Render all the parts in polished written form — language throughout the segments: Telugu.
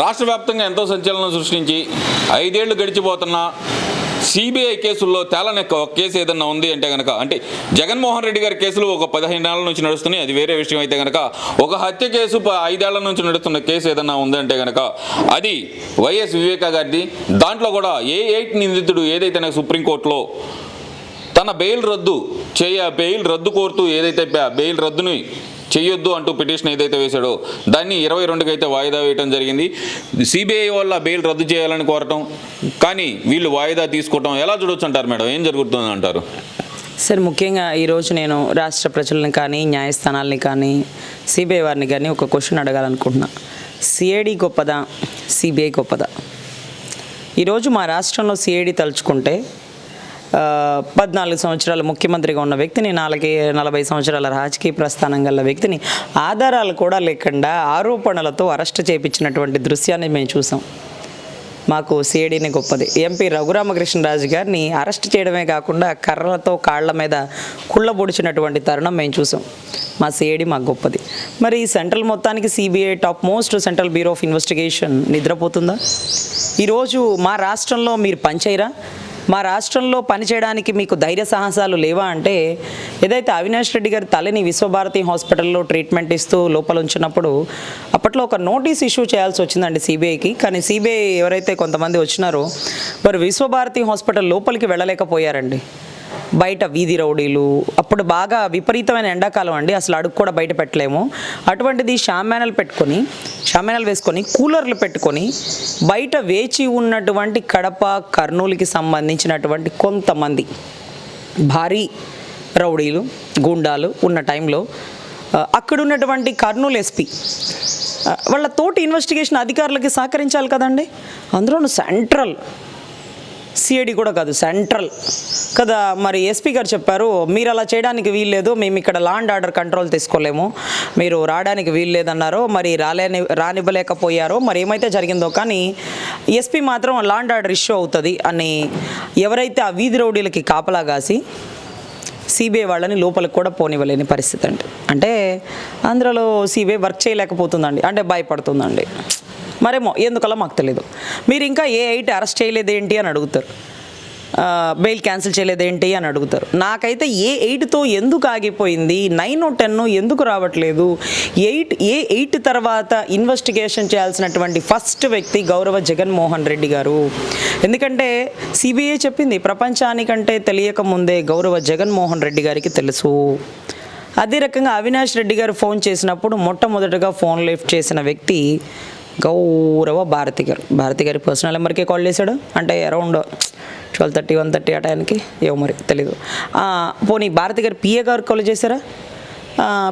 రాష్ట్ర వ్యాప్తంగా ఎంతో సంచలనం సృష్టించి 5 ఏళ్లు గడిచిపోతున్నా సిబిఐ కేసుల్లో తేలని కేసు ఏదన్నా ఉంది అంటే కనుక, అంటే జగన్మోహన్ రెడ్డి గారి కేసులు ఒక 15 ఏళ్ల నుంచి నడుస్తున్నాయి, అది వేరే విషయం. అయితే కనుక ఒక హత్య కేసు 5 ఏళ్ల నుంచి నడుస్తున్న కేసు ఏదన్నా ఉందంటే కనుక అది వైఎస్ వివేకా గారిది. దాంట్లో కూడా ఏ8 నిందితుడు ఏదైతే సుప్రీంకోర్టులో తన బెయిల్ రద్దు కోరుతూ ఏదైతే బెయిల్ రద్దుని చేయొద్దు అంటూ పిటిషన్ ఏదైతే వేశాడో దాన్ని 22కి అయితే వాయిదా వేయడం జరిగింది. సిబిఐ వల్ల బెయిల్ రద్దు చేయాలని కోరటం, కానీ వీళ్ళు వాయిదా తీసుకోవటం ఎలా చూడొచ్చు అంటారు మేడం? ఏం జరుగుతుంది అంటారు? సార్, ముఖ్యంగా ఈరోజు నేను రాష్ట్ర ప్రజలను కానీ న్యాయస్థానాలని కానీ సిబిఐ వారిని కానీ ఒక క్వశ్చన్ అడగాలనుకుంటున్నా. సిఐడి గొప్పదా, సిబిఐ గొప్పదా? ఈరోజు మా రాష్ట్రంలో సిఐడి తలుచుకుంటే 14 సంవత్సరాల ముఖ్యమంత్రిగా ఉన్న వ్యక్తిని, 40 సంవత్సరాల రాజకీయ ప్రస్థానం గల వ్యక్తిని ఆధారాలు కూడా లేకుండా ఆరోపణలతో అరెస్ట్ చేయించినటువంటి దృశ్యాన్ని మేము చూసాం. మాకు సిఐడిని గొప్పది. ఎంపీ రఘురామకృష్ణరాజు గారిని అరెస్ట్ చేయడమే కాకుండా కర్రలతో కాళ్ల మీద కుళ్ళబొడిచినటువంటి తరుణం మేము చూసాం. మా సిఐడి మాకు గొప్పది. మరి సెంట్రల్ మొత్తానికి CBI top most central bureau of investigation నిద్రపోతుందా? ఈరోజు మా రాష్ట్రంలో మీరు పనిచేయరా? మా రాష్ట్రంలో పనిచేయడానికి మీకు ధైర్య సాహసాలు లేవా అంటే, ఏదైతే అవినాష్ రెడ్డి గారి తల్లిని విశ్వభారతి హాస్పిటల్లో ట్రీట్మెంట్ ఇస్తూ లోపల ఉంచినప్పుడు అప్పట్లో ఒక నోటీస్ ఇష్యూ చేయాల్సి వచ్చిందండి సిబిఐకి. కానీ సిబిఐ ఎవరైతే కొంతమంది వచ్చినారో వారు విశ్వభారతి హాస్పిటల్ లోపలికి వెళ్ళలేకపోయారండి. బయట వీధి రౌడీలు, అప్పుడు బాగా విపరీతమైన ఎండాకాలం అండి, అసలు అడుగు కూడా బయట పెట్టలేము. అటువంటిది షామేనాలు వేసుకొని కూలర్లు పెట్టుకొని బయట వేచి ఉన్నటువంటి కడప, కర్నూలుకి సంబంధించినటువంటి కొంతమంది భారీ రౌడీలు, గూండాలు ఉన్న టైంలో అక్కడున్నటువంటి కర్నూలు ఎస్పీ వాళ్ళ తోటి ఇన్వెస్టిగేషన్ అధికారులకి సహకరించాలి కదండి. అందులోనూ సెంట్రల్ సిఐడి కూడా కాదు, సెంట్రల్ కదా. మరి ఎస్పీ గారు చెప్పారు, మీరు అలా చేయడానికి వీల్లేదు, మేము ఇక్కడ లా అండ్ ఆర్డర్ కంట్రోల్ తీసుకోలేము, మీరు రావడానికి వీల్లేదన్నారో, మరి రానివ్వలేకపోయారో, మరి ఏమైతే జరిగిందో, కానీ ఎస్పీ మాత్రం లా అండ్ ఆర్డర్ ఇష్యూ అవుతుంది అని ఎవరైతే ఆ వీధి రౌడీలకి కాపలా కాసి సిబిఐ వాళ్ళని లోపలికి కూడా పోనివ్వలేని పరిస్థితి అండి. అంటే ఆంధ్రలో సిబిఐ వర్క్ చేయలేకపోతుందండి, అంటే భయపడుతుందండి. మరేమో ఎందుకలా మాకు తెలియదు. మీరు ఇంకా ఏ8 అరెస్ట్ చేయలేదేంటి అని అడుగుతారు, బెయిల్ క్యాన్సిల్ చేయలేదేంటి అని అడుగుతారు. నాకైతే ఏ8తో ఎందుకు ఆగిపోయింది, 9, 10 ఎందుకు రావట్లేదు? ఏ8 తర్వాత ఇన్వెస్టిగేషన్ చేయాల్సినటువంటి ఫస్ట్ వ్యక్తి గౌరవ జగన్మోహన్ రెడ్డి గారు. ఎందుకంటే సిబిఐ చెప్పింది ప్రపంచానికంటే తెలియక ముందే గౌరవ జగన్మోహన్ రెడ్డి గారికి తెలుసు. అదే రకంగా అవినాష్ రెడ్డి గారు ఫోన్ చేసినప్పుడు మొట్టమొదటిగా ఫోన్ లిఫ్ట్ చేసిన వ్యక్తి గౌరవ భారతి గారి పర్సనల్ నెంబర్కే కాల్ చేశాడు. అంటే అరౌండ్ 12:30, 1:30 ఆ టైంకి, ఏమో మరి తెలీదు. పోనీ భారతి గారు పిఏ గారు కాల్ చేశారా?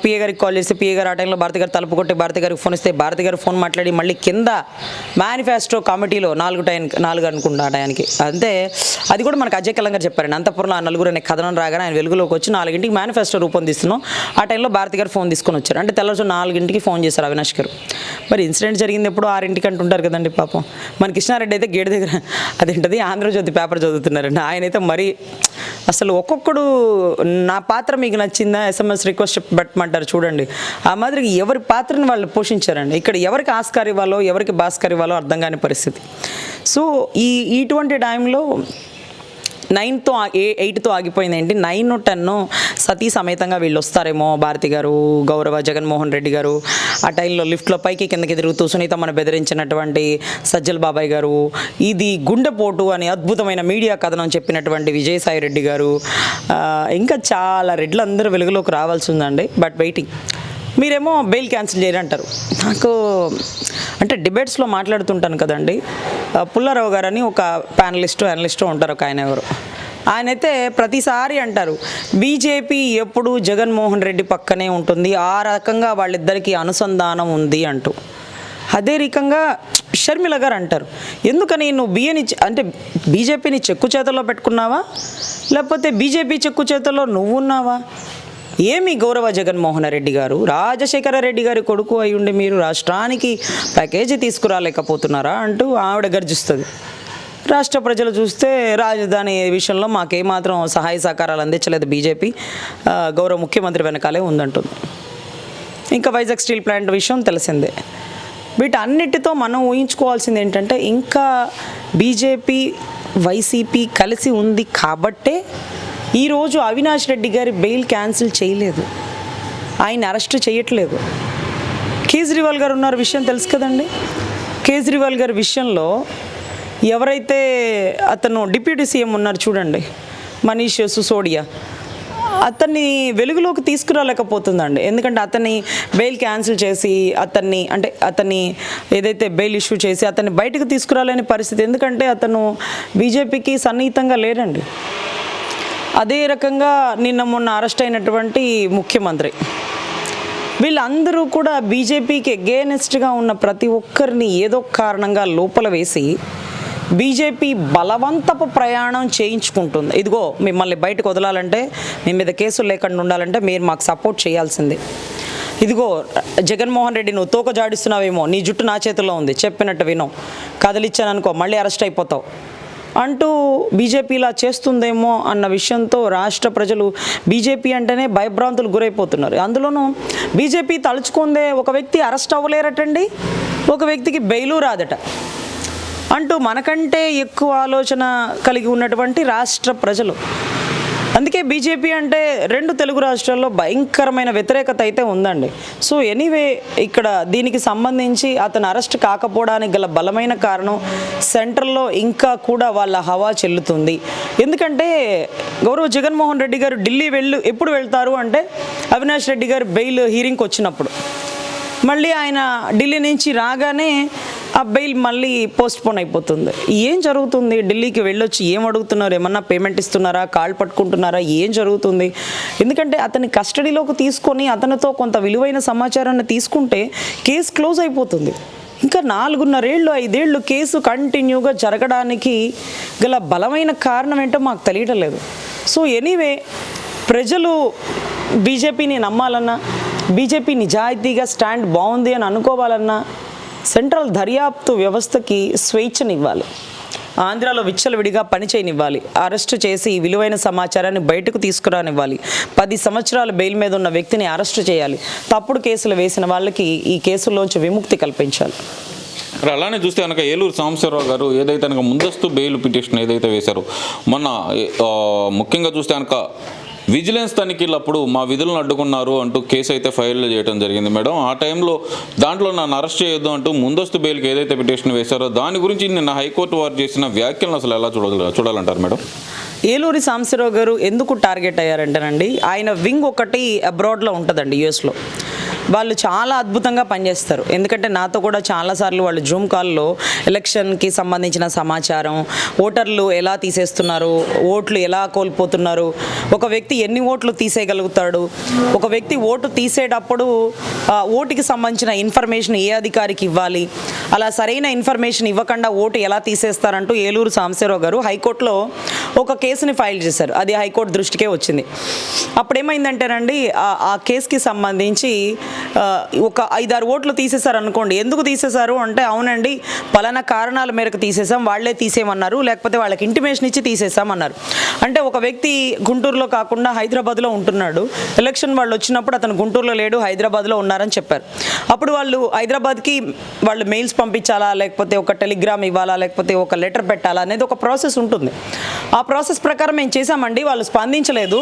పిఏ గారికి కాల్ చేస్తే పిఏ గారు ఆ టైంలో భారతి గారు తలుపు కొట్టి భారతి గారికి ఫోన్ ఇస్తే భారతి గారు ఫోన్ మాట్లాడి మళ్ళీ కింద మేనిఫెస్టో కమిటీలో 4 అనుకుంటా ఆ టైంకి. అంతే, అది కూడా మనకు అజయ్ కల్లం గారు చెప్పారండి. అంతఃపురంలో ఆ 4 అనే కథనం రాగానే ఆయన వెలుగులోకి వచ్చి 4ంటికి మేనిఫెస్టో రూపొందిస్తున్నాం. ఆ టైంలో భారతి గారు ఫోన్ తీసుకొని వచ్చారు. అంటే తెల్లవారు 4ంటికి ఫోన్ చేశారు అవినాష్ గారు. మరి ఇన్సిడెంట్ జరిగింది ఎప్పుడు 6ంటికి అంటుంటారు కదండి పాపం. మన కృష్ణారెడ్డి అయితే గేట్ దగ్గర అదేంటది ఆంధ్రజ్యోతి పేపర్ చదువుతున్నారండి. ఆయన అయితే మరి అసలు ఒక్కొక్కడు నా పాత్ర మీకు నచ్చిందా SMS రిక్వెస్ట్ పెట్టమంటారు చూడండి. ఆ మాదిరి ఎవరి పాత్రని వాళ్ళు పోషించారండి. ఇక్కడ ఎవరికి ఆస్కార్ ఇవ్వాలో, ఎవరికి భాస్కర్ ఇవ్వాలో అర్థం కాని పరిస్థితి. సో ఇటువంటి టైంలో 8తో ఆగిపోయింది ఏంటి, 9, 10 సతీ సమేతంగా వీళ్ళు వస్తారేమో. భారతి గారు, గౌరవ జగన్మోహన్ రెడ్డి గారు ఆ టైంలో లిఫ్ట్లో పైకి కిందకి తిరుగుతూ సునీతమ్మను బెదిరించినటువంటి సజ్జల్ బాబాయ్ గారు, ఇది గుండెపోటు అని అద్భుతమైన మీడియా కథనం చెప్పినటువంటి విజయసాయి రెడ్డి గారు, ఇంకా చాలా రెడ్లు అందరూ వెలుగులోకి రావాల్సి ఉందండి. But waiting. మీరేమో బెయిల్ క్యాన్సిల్ చేయరంటారు. నాకు అంటే డిబేట్స్లో మాట్లాడుతుంటాను కదండి, పుల్లారావు గారు అని ఒక అనలిస్టు ఉంటారు, ఒక ఆయనైతే ప్రతిసారి అంటారు బీజేపీ ఎప్పుడు జగన్మోహన్ రెడ్డి పక్కనే ఉంటుంది, ఆ రకంగా వాళ్ళిద్దరికీ అనుసంధానం ఉంది అంటూ. అదే రకంగా షర్మిల గారు అంటారు, ఎందుకని నువ్వు అంటే బీజేపీని చెక్కు చేతల్లో పెట్టుకున్నావా, లేకపోతే బీజేపీ చెక్కు చేతల్లో నువ్వు ఉన్నావా? ఏమి గౌరవ జగన్మోహన్ రెడ్డి గారు రాజశేఖర రెడ్డి గారి కొడుకు అయ్యుండి మీరు రాష్ట్రానికి ప్యాకేజీ తీసుకురాలేకపోతున్నారా అంటూ ఆవిడ గర్జిస్తుంది. రాష్ట్ర ప్రజలు చూస్తే రాజధాని విషయంలో మాకేమాత్రం సహాయ సహకారాలు అందించలేదు బీజేపీ, గౌరవ ముఖ్యమంత్రి వెనకాలే ఉందంటుంది. ఇంకా వైజాగ్ స్టీల్ ప్లాంట్ విషయం తెలిసిందే. వీటన్నిటితో మనం ఊహించుకోవాల్సింది ఏంటంటే ఇంకా బీజేపీ వైసీపీ కలిసి ఉంది కాబట్టే ఈరోజు అవినాష్ రెడ్డి గారి బెయిల్ క్యాన్సిల్ చేయలేదు, ఆయన అరెస్ట్ చేయట్లేదు. కేజ్రీవాల్ గారు ఉన్నారు విషయం తెలుసు కదండి. కేజ్రీవాల్ గారి విషయంలో ఎవరైతే అతను డిప్యూటీ సీఎం ఉన్నారు చూడండి, మనీష్ సిసోడియా, అతన్ని వెలుగులోకి తీసుకురాలేకపోతుందండి. ఎందుకంటే అతన్ని బెయిల్ క్యాన్సిల్ చేసి అతన్ని ఏదైతే బెయిల్ ఇష్యూ చేసి అతన్ని బయటకు తీసుకురాలేని పరిస్థితి. ఎందుకంటే అతను బీజేపీకి సన్నిహితంగా లేరండి. అదే రకంగా నిన్న మొన్న అరెస్ట్ అయినటువంటి ముఖ్యమంత్రి, వీళ్ళందరూ కూడా బీజేపీకి ఎగెయినెస్ట్గా ఉన్న ప్రతి ఒక్కరిని ఏదో కారణంగా లోపల వేసి బీజేపీ బలవంతపు ప్రయాణం చేయించుకుంటుంది. ఇదిగో మిమ్మల్ని బయటకు వదలాలంటే, మీ మీద కేసులు లేకుండా ఉండాలంటే మీరు మాకు సపోర్ట్ చేయాల్సిందే. ఇదిగో జగన్మోహన్ రెడ్డి నువ్వు తోక జాడిస్తున్నావేమో, నీ జుట్టు నా చేతుల్లో ఉంది, చెప్పినట్టు వినో, కదిలిచ్చాననుకో మళ్ళీ అరెస్ట్ అయిపోతావు అంటూ బీజేపీ ఇలా చేస్తుందేమో అన్న విషయంతో రాష్ట్ర ప్రజలు బీజేపీ అంటేనే భయభ్రాంతులు గురైపోతున్నారు. అందులోనూ బీజేపీ తలుచుకుందే ఒక వ్యక్తి అరెస్ట్ అవ్వలేరటండి, ఒక వ్యక్తికి బెయిలు రాదట అంటూ మనకంటే ఎక్కువ ఆలోచన కలిగి ఉన్నటువంటి రాష్ట్ర ప్రజలు. అందుకే బీజేపీ అంటే రెండు తెలుగు రాష్ట్రాల్లో భయంకరమైన వ్యతిరేకత అయితే ఉందండి. సో ఎనీవే ఇక్కడ దీనికి సంబంధించి అతను అరెస్ట్ కాకపోవడానికి గల బలమైన కారణం సెంట్రల్లో ఇంకా కూడా వాళ్ళ హవా చెల్లుతుంది. ఎందుకంటే గౌరవ జగన్మోహన్ రెడ్డి గారు ఢిల్లీ ఎప్పుడు వెళ్తారు అంటే అవినాష్ రెడ్డి గారు బెయిల్ హీరింగ్కి వచ్చినప్పుడు, మళ్ళీ ఆయన ఢిల్లీ నుంచి రాగానే ఆ బెయిల్ మళ్ళీ పోస్ట్పోన్ అయిపోతుంది. ఏం జరుగుతుంది? ఢిల్లీకి వెళ్ళొచ్చి ఏం అడుగుతున్నారు? ఏమన్నా పేమెంట్ ఇస్తున్నారా? కాళ్ళు పట్టుకుంటున్నారా? ఏం జరుగుతుంది? ఎందుకంటే అతని కస్టడీలోకి తీసుకొని అతనితో కొంత విలువైన సమాచారాన్ని తీసుకుంటే కేసు క్లోజ్ అయిపోతుంది. ఇంకా 4.5 ఏళ్ళు 5 ఏళ్ళు కేసు కంటిన్యూగా జరగడానికి గల బలమైన కారణం ఏంటో మాకు తెలియటం లేదు. సో ఎనీవే ప్రజలు బీజేపీని నమ్మాలన్నా, బీజేపీ నిజాయితీగా స్టాండ్ బాగుంది అని అనుకోవాలన్నా సెంట్రల్ దర్యాప్తు వ్యవస్థకి స్వేచ్ఛనివ్వాలి, ఆంధ్రాలో విచ్చలవిడిగా పనిచేయనివ్వాలి, అరెస్టు చేసి విలువైన సమాచారాన్ని బయటకు తీసుకురానివ్వాలి, 10 సంవత్సరాలు బెయిల్ మీద ఉన్న వ్యక్తిని అరెస్టు చేయాలి, తప్పుడు కేసులు వేసిన వాళ్ళకి ఈ కేసుల్లోంచి విముక్తి కల్పించాలి. మరి అలానే చూస్తే కనుక ఏలూరు సాంబశివరావు గారు ఏదైతే కనుక ముందస్తు బెయిల్ పిటిషన్ ఏదైతే వేశారో మొన్న ముఖ్యంగా చూస్తే కనుక విజిలెన్స్ తనిఖీలప్పుడు మా విధులను అడ్డుకున్నారు అంటూ కేసు అయితే ఫైల్ చేయడం జరిగింది మేడం. ఆ టైంలో దాంట్లో నన్ను అరెస్ట్ చేయొద్దు అంటూ ముందస్తు బెయిల్కి ఏదైతే పిటిషన్ వేశారో దాని గురించి నిన్న హైకోర్టు వారు చేసిన వ్యాఖ్యలను అసలు ఎలా చూడాలంటారు మేడం? ఏలూరి సాంబశివరావు గారు ఎందుకు టార్గెట్ అయ్యారంటేనండి, ఆయన వింగ్ ఒకటి అబ్రాడ్లో ఉంటుందండి, యుఎస్లో. వాళ్ళు చాలా అద్భుతంగా పనిచేస్తారు. ఎందుకంటే నాతో కూడా చాలాసార్లు వాళ్ళు జూమ్ కాల్లో ఎలక్షన్కి సంబంధించిన సమాచారం, ఓటర్లు ఎలా తీసేస్తున్నారు, ఓట్లు ఎలా కోల్పోతున్నారు, ఒక వ్యక్తి ఎన్ని ఓట్లు తీసేయగలుగుతాడు, ఒక వ్యక్తి ఓటు తీసేటప్పుడు ఓటుకి సంబంధించిన ఇన్ఫర్మేషన్ ఏ అధికారికి ఇవ్వాలి, అలా సరైన ఇన్ఫర్మేషన్ ఇవ్వకుండా ఓటు ఎలా తీసేస్తారంటూ ఏలూరు సాంబశివరావు గారు హైకోర్టులో ఒక కేసుని ఫైల్ చేశారు. అది హైకోర్టు దృష్టికే వచ్చింది. అప్పుడు ఏమైందంటేనండి, ఆ కేసుకి సంబంధించి ఒక 5-6 ఓట్లు తీసేశారు అనుకోండి. ఎందుకు తీసేశారు అంటే, అవునండి పలానా కారణాల మేరకు తీసేసాం, వాళ్ళే తీసేయమన్నారు, లేకపోతే వాళ్ళకి ఇంటిమేషన్ ఇచ్చి తీసేసామన్నారు. అంటే ఒక వ్యక్తి గుంటూరులో కాకుండా హైదరాబాద్లో ఉంటున్నాడు, ఎలక్షన్ వాళ్ళు వచ్చినప్పుడు అతను గుంటూరులో లేడు, హైదరాబాద్లో ఉన్నారని చెప్పారు. అప్పుడు వాళ్ళు హైదరాబాద్కి వాళ్ళు మెయిల్స్ పంపించాలా, లేకపోతే ఒక టెలిగ్రామ్ ఇవ్వాలా, లేకపోతే ఒక లెటర్ పెట్టాలా అనేది ఒక ప్రాసెస్ ఉంటుంది. ఆ ప్రాసెస్ ప్రకారం మేము చేసామండి, వాళ్ళు స్పందించలేదు,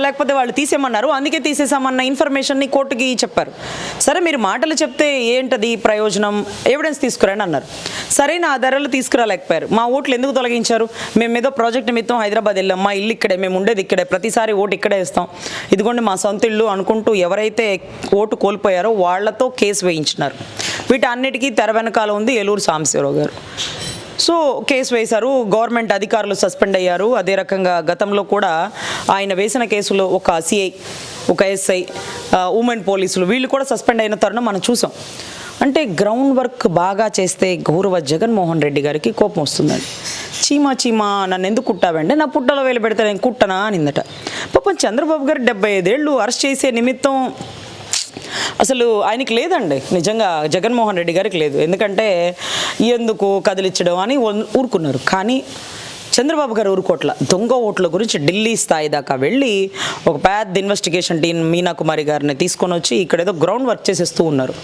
లేకపోతే వాళ్ళు తీసేయమన్నారు, అందుకే తీసేసామన్న ఇన్ఫర్మేషన్ని కోర్టుకి చెప్పారు. సరే మీరు మాటలు చెప్తే ఏంటది ప్రయోజనం, ఎవిడెన్స్ తీసుకురండి అన్నారు. సరైన ఆధారాలు తీసుకురాలేకపోయారు. మా ఓట్లు ఎందుకు తొలగించారు, మేము ఏదో ప్రాజెక్ట్ నిమిత్తం హైదరాబాద్ వెళ్ళాం, మా ఇల్లు ఇక్కడే, మేము ఉండేది ఇక్కడే, ప్రతిసారి ఓటు ఇక్కడే వేస్తాం, ఇదిగోండి మా సొంత ఇల్లు అనుకుంటూ ఎవరైతే ఓటు కోల్పోయారో వాళ్లతో కేసు వేయించినారు. వీటన్నిటికీ తెర వెనకాల ఉంది ఏలూరు సాంబశివరావు గారు. సో కేసు వేశారు, గవర్నమెంట్ అధికారులు సస్పెండ్ అయ్యారు. అదే రకంగా గతంలో కూడా ఆయన వేసిన కేసులో ఒక సిఐ, ఒక ఎస్ఐ, ఉమెన్ పోలీసులు వీళ్ళు కూడా సస్పెండ్ అయిన తరుణం మనం చూసాం. అంటే గ్రౌండ్ వర్క్ బాగా చేస్తే గౌరవ జగన్మోహన్ రెడ్డి గారికి కోపం వస్తుందండి. చీమా నన్ను ఎందుకు కుట్టావంటే, నా పుట్టలో వేలు పెడితే నేను కుట్టనా అనిందట. పాపం చంద్రబాబు గారు 75 ఏళ్ళు అరెస్ట్ చేసే నిమిత్తం అసలు ఆయనకి లేదండి, నిజంగా జగన్మోహన్ రెడ్డి గారికి లేదు. ఎందుకంటే ఎందుకు కదిలించడం అని ఊరుకున్నారు. కానీ చంద్రబాబు గారు ఊరుకోట్ల, దొంగ ఓట్ల గురించి ఢిల్లీ స్థాయి దాకా వెళ్ళి ఒక పెద్ద ఇన్వెస్టిగేషన్ టీం మీనా కుమారి గారిని తీసుకొని వచ్చి ఇక్కడ ఏదో గ్రౌండ్ వర్క్ చేసేస్తూ ఉన్నారు.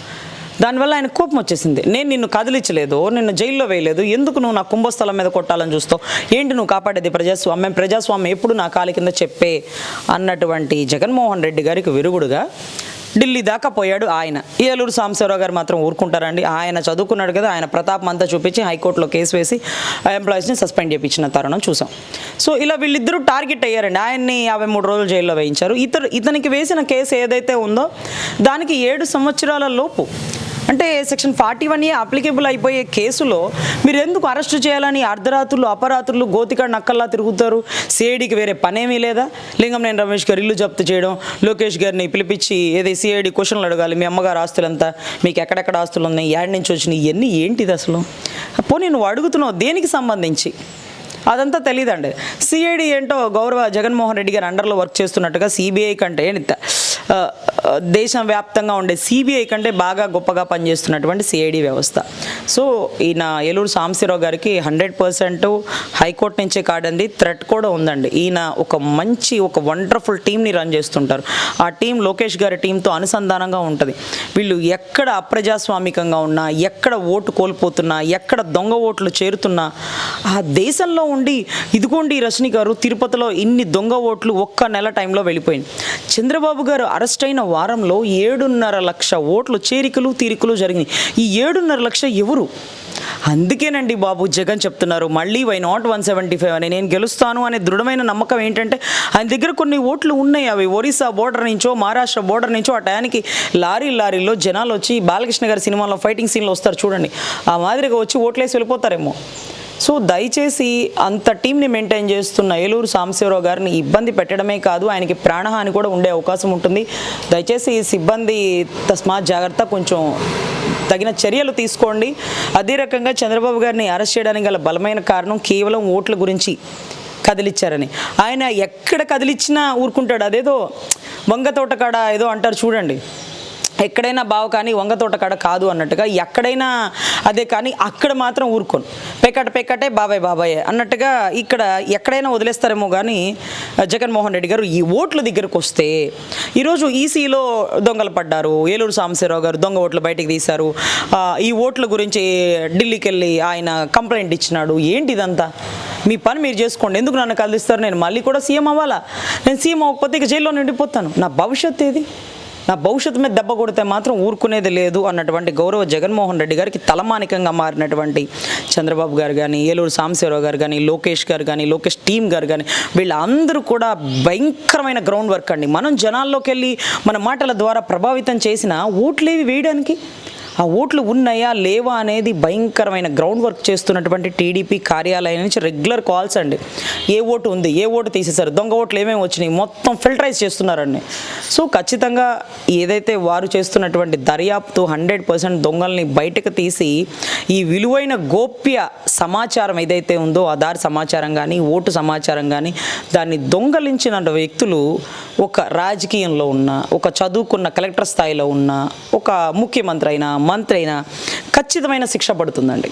దానివల్ల ఆయన కోపం వచ్చేసింది. నేను నిన్ను కదిలించలేదు, నిన్ను జైల్లో వేయలేదు, ఎందుకు నువ్వు నా కుంభస్థలం మీద కొట్టాలని చూస్తావు, ఏంటి నువ్వు కాపాడేది ప్రజాస్వామ్యం ఎప్పుడు నా కాలి కింద చెప్పే అన్నటువంటి జగన్మోహన్ రెడ్డి గారికి విరుగుడుగా ఢిల్లీ దాకా పోయాడు ఆయన. ఏలూరు సాంబశివరావు గారు మాత్రం ఊరుకుంటారండి? ఆయన చదువుకున్నాడు కదా, ఆయన ప్రతాపం అంతా చూపించి హైకోర్టులో కేసు వేసి ఎంప్లాయీస్ని సస్పెండ్ చేయించిన తరుణం చూసాం. సో ఇలా వీళ్ళిద్దరూ టార్గెట్ అయ్యారండి. ఆయన్ని 53 రోజులు జైల్లో వేయించారు. ఇతనికి వేసిన కేసు ఏదైతే ఉందో దానికి 7 సంవత్సరాల లోపు, అంటే సెక్షన్ 41A అప్లికేబుల్ అయిపోయే కేసులో మీరు ఎందుకు అరెస్టు చేయాలని అర్ధరాత్రులు అపరాత్రులు గోతికాడ నక్కల్లా తిరుగుతారు? సిఐడికి వేరే పనేమీ లేదా? లింగంనేని రమేష్ గారు ఇల్లు జప్తు చేయడం, లోకేష్ గారిని పిలిపించి ఏది సిఐడి క్వశ్చన్లు అడగాలి, మీ అమ్మగారు ఆస్తులంతా, మీకు ఎక్కడెక్కడ ఆస్తులు ఉన్నాయి, యాడ్ నుంచి వచ్చినాయి, ఇవన్నీ ఏంటిది అసలు? పోనీ నువ్వు అడుగుతున్నావు దేనికి సంబంధించి? అదంతా తెలియదండి. సిఐడి ఏంటో గౌరవ జగన్మోహన్ రెడ్డి గారు అండర్లో వర్క్ చేస్తున్నట్టుగా సిబిఐ కంటే దేశం వ్యాప్తంగా ఉండే సిబిఐ కంటే బాగా గొప్పగా పనిచేస్తున్నటువంటి సిఐడి వ్యవస్థ. సో ఈయన ఏలూరు సాంబశివరావు గారికి 100% హైకోర్టు నుంచే కాదండి, థ్రెట్ కూడా ఉందండి. ఈయన ఒక వండర్ఫుల్ టీంని రన్ చేస్తుంటారు. ఆ టీం లోకేష్ గారి టీంతో అనుసంధానంగా ఉంటుంది. వీళ్ళు ఎక్కడ అప్రజాస్వామికంగా ఉన్నా, ఎక్కడ ఓటు కోల్పోతున్నా, ఎక్కడ దొంగ ఓట్లు చేరుతున్నా, ఆ దేశంలో ఉండి ఇదిగోండి రజనీ గారు తిరుపతిలో ఇన్ని దొంగ ఓట్లు ఒక్క నెల టైంలో వెళ్ళిపోయింది. చంద్రబాబు గారు అరెస్ట్ అయిన వారంలో 7.5 లక్ష ఓట్లు చేరికలు తీరికలు జరిగినాయి. ఈ 7.5 లక్ష ఎవరు? అందుకేనండి బాబు జగన్ చెప్తున్నారు మళ్ళీ వై నాట్ 175 అని. నేను గెలుస్తాను అనే దృఢమైన నమ్మకం ఏంటంటే ఆయన దగ్గర కొన్ని ఓట్లు ఉన్నాయి. అవి ఒరిస్సా బోర్డర్ నుంచో మహారాష్ట్ర బోర్డర్ నుంచో ఆ టయానికి లారీల్లో జనాలు వచ్చి బాలకృష్ణ గారి సినిమాలో ఫైటింగ్ సీన్లో వస్తారు చూడండి, ఆ మాదిరిగా వచ్చి ఓట్లేసి వెళ్ళిపోతారేమో. సో దయచేసి అంత టీంని మెయింటైన్ చేస్తున్న ఏలూరు సాంబశివరావు గారిని ఇబ్బంది పెట్టడమే కాదు, ఆయనకి ప్రాణహాని కూడా ఉండే అవకాశం ఉంటుంది. దయచేసి సిబ్బంది తస్మాత్ జాగ్రత్త, కొంచెం తగిన చర్యలు తీసుకోండి. అదే రకంగా చంద్రబాబు గారిని అరెస్ట్ చేయడానికి గల బలమైన కారణం కేవలం ఓట్ల గురించి కదిలిచ్చారని. ఆయన ఎక్కడ కదిలిచ్చినా ఊరుకుంటాడు. అదేదో వంగతోట కాడ ఏదో అంటారు చూడండి, ఎక్కడైనా బావ కానీ వంగతోట కాడ కాదు అన్నట్టుగా, ఎక్కడైనా అదే కానీ అక్కడ మాత్రం ఊరుకోను, పెక్కటే బాబాయ్ అన్నట్టుగా ఇక్కడ ఎక్కడైనా వదిలేస్తారేమో. కానీ జగన్మోహన్ రెడ్డి గారు ఈ ఓట్ల దగ్గరకు వస్తే ఈరోజు ఈసీలో దొంగలు పడ్డారు, ఏలూరు సాంబశివరావు గారు దొంగ ఓట్లు బయటికి తీశారు, ఈ ఓట్ల గురించి ఢిల్లీకి వెళ్ళి ఆయన కంప్లైంట్ ఇచ్చినాడు. ఏంటి ఇదంతా? మీ పని మీరు చేసుకోండి, ఎందుకు నన్ను కదిలిస్తారు? నేను మళ్ళీ కూడా సీఎం అవ్వాలా? నేను సీఎం అవ్వకపోతే ఇక జైల్లో నిండిపోతాను. నా భవిష్యత్తు ఏది? నా భవిష్యత్తు మీద దెబ్బ కొడితే మాత్రం ఊరుకునేది లేదు అన్నటువంటి గౌరవ జగన్మోహన్ రెడ్డి గారికి తలమానికంగా మారినటువంటి చంద్రబాబు గారు కానీ, ఏలూరు సాంబశివరావు గారు కానీ, లోకేష్ గారు కానీ, లోకేష్ టీం గారు కానీ, వీళ్ళందరూ కూడా భయంకరమైన గ్రౌండ్ వర్క్ అండి. మనం జనాల్లోకి వెళ్ళి మన మాటల ద్వారా ప్రభావితం చేసిన ఓట్లేవి వేయడానికి, ఆ ఓట్లు ఉన్నాయా లేవా అనేది భయంకరమైన గ్రౌండ్ వర్క్ చేస్తున్నటువంటి టీడీపీ కార్యాలయం నుంచి రెగ్యులర్ కాల్స్ అండి. ఏ ఓటు ఉంది, ఏ ఓటు తీసేశారు, దొంగ ఓట్లు ఏమేమి వచ్చినాయి, మొత్తం ఫిల్టరైజ్ చేస్తున్నారండి. సో ఖచ్చితంగా ఏదైతే వారు చేస్తున్నటువంటి దర్యాప్తు 100% దొంగల్ని బయటకు తీసి ఈ విలువైన గోప్య సమాచారం ఏదైతే ఉందో ఆధార్ సమాచారం కానీ, ఓటు సమాచారం కానీ, దాన్ని దొంగలించిన వ్యక్తులు ఒక రాజకీయంలో ఉన్న, ఒక చదువుకున్న కలెక్టర్ స్థాయిలో ఉన్న, ఒక ముఖ్యమంత్రి అయినా మంత్రి అయినా ఖచ్చితమైన శిక్ష పడుతుందండి.